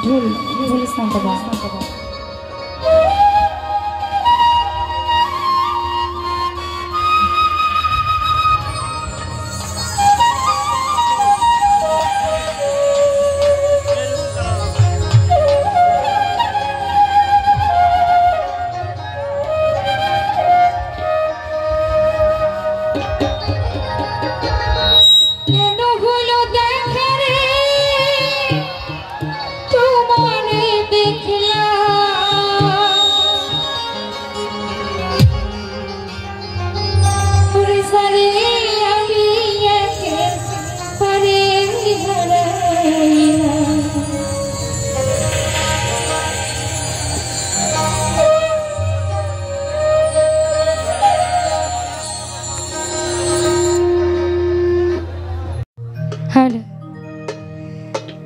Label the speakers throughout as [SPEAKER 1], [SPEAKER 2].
[SPEAKER 1] ঢোল স্থানটা দাও।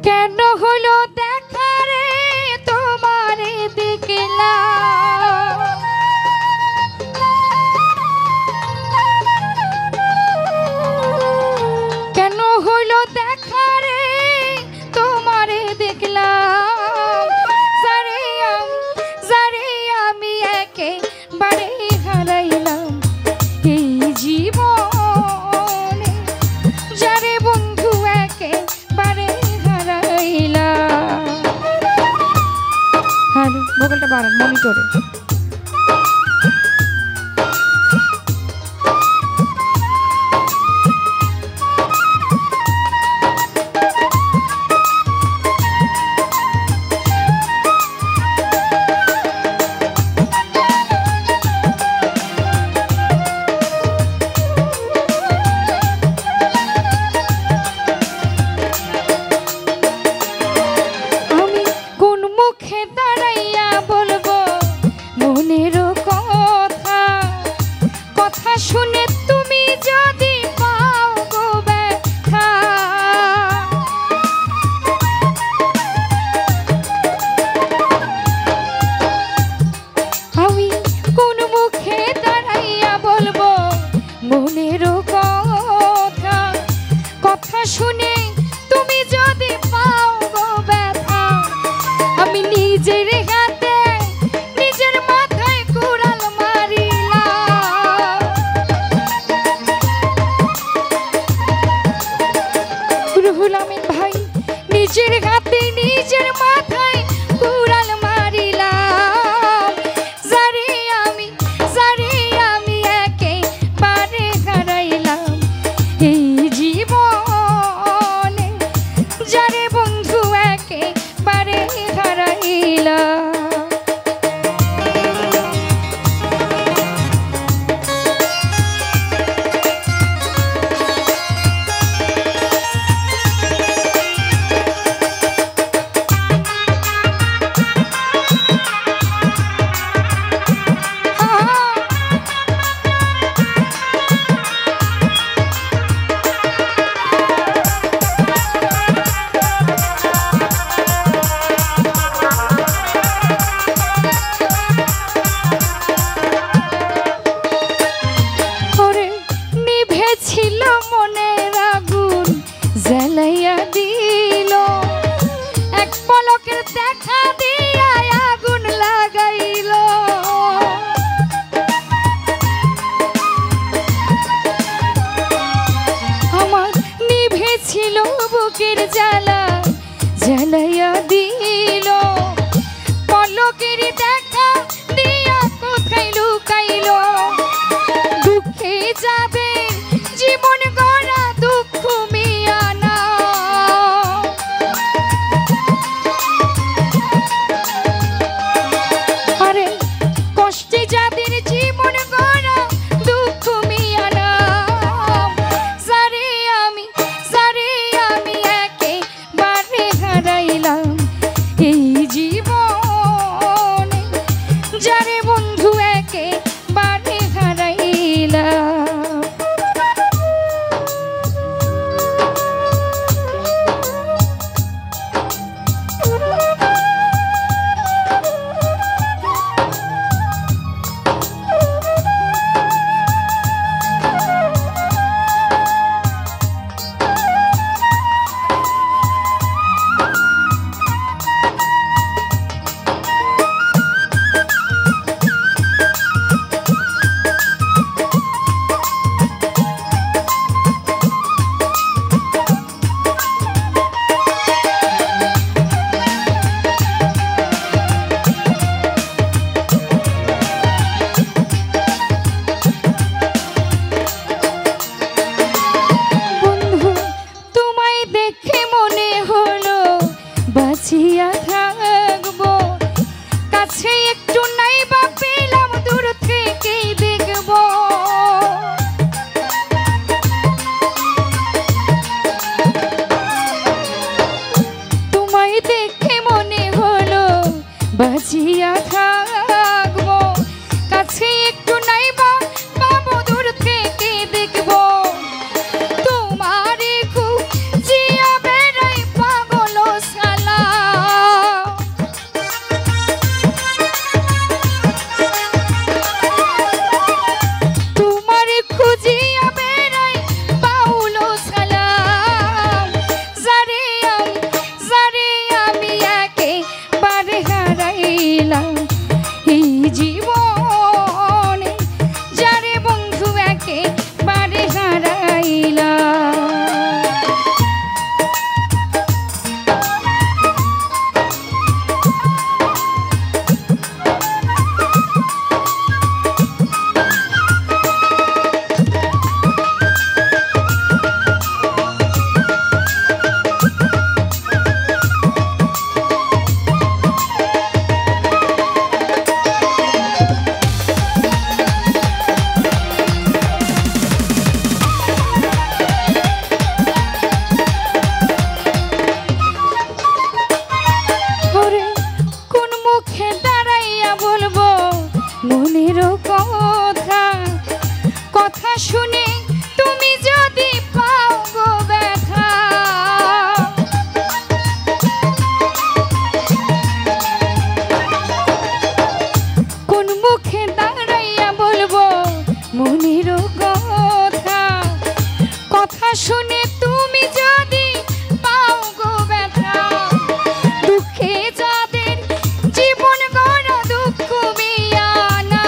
[SPEAKER 1] কেন হলো দেখা রে তোমারে দেখলাম, কেন হলো দেখা রে তোমারে দেখলাম, যারে আমি একেবারে হারাইলাম এই জীবনে, যারে বন্ধু একেবারে ভোকালটা বাড়ান মনিটরে। আমি কোন মুখে দাঁড়াইয়া বলবো মনের কথা, কথা শুনে তুমি যদি পাও গো ব্যথা, আমি কোন মুখে দাঁড়াইয়া বলবো মনের কথা, কথা শুনে তুমি যদি পাও গো ব্যথা, আমি নিজের হাতে নিজের মাথায় কুড়াল মারিলাম, রুহুল আমিন ভাই নিজের হাতে নিজের মাথায় কুড়াল মারিলাম, যারে আমি একেবারে হারাইলাম এই জীবনে, যারে বন্ধু একেবারে হারাইলাম। ছিল মনের আগুন জ্বালাইয়া দিল, এক পলকের দেখা দিয়া আগুন লাগাইল, আমার নিভেছিল বুকের জ্বালা জ্বালাইয়া দিল, পলকের দেখা দিয়া কোথায় লুকাইল, দুঃখে যাবে জীবন গড়া দুঃখ মিয়ানা, আরে কষ্টে যাদের জীবন গড়া দুঃখ মিয়ানা, যারে আমি একেবারে হারাইলাম মনে হলো বাঁচিয়া থাকবো, কাছে একটু নাই বা পেলাম দূর থেকেই দেখবো। তোমায় দেখে মনে হলো বাঁচিয়া থাকবো, কাছে একটু নাই বা পাবো দূর থেকে দেখবো। তোমারে খুব জিয়া বেড়াই পাগল সালা, তোমারে খুঁজিয়া বেড়াই পাউল সালাম। যারে আমি একেবারে হারাইলাম এই জীবনে, যারে বন্ধু একেবারে হারাইলাম। কোন মুখে দাঁড়াইয়া বলবো মনের কথা, কথা শুনে তুমি যদি পাও গো ব্যথা। কোন মুখে দাঁড়াইয়া বলবো মনের কথা, কথা শুনে তুমি যদি পাও গো ব্যথা। দুঃখে যাদের জীবন গড়া দুঃখ মিয়ানা,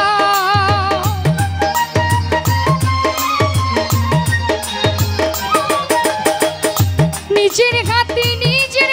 [SPEAKER 1] নিজের হাতে নিজের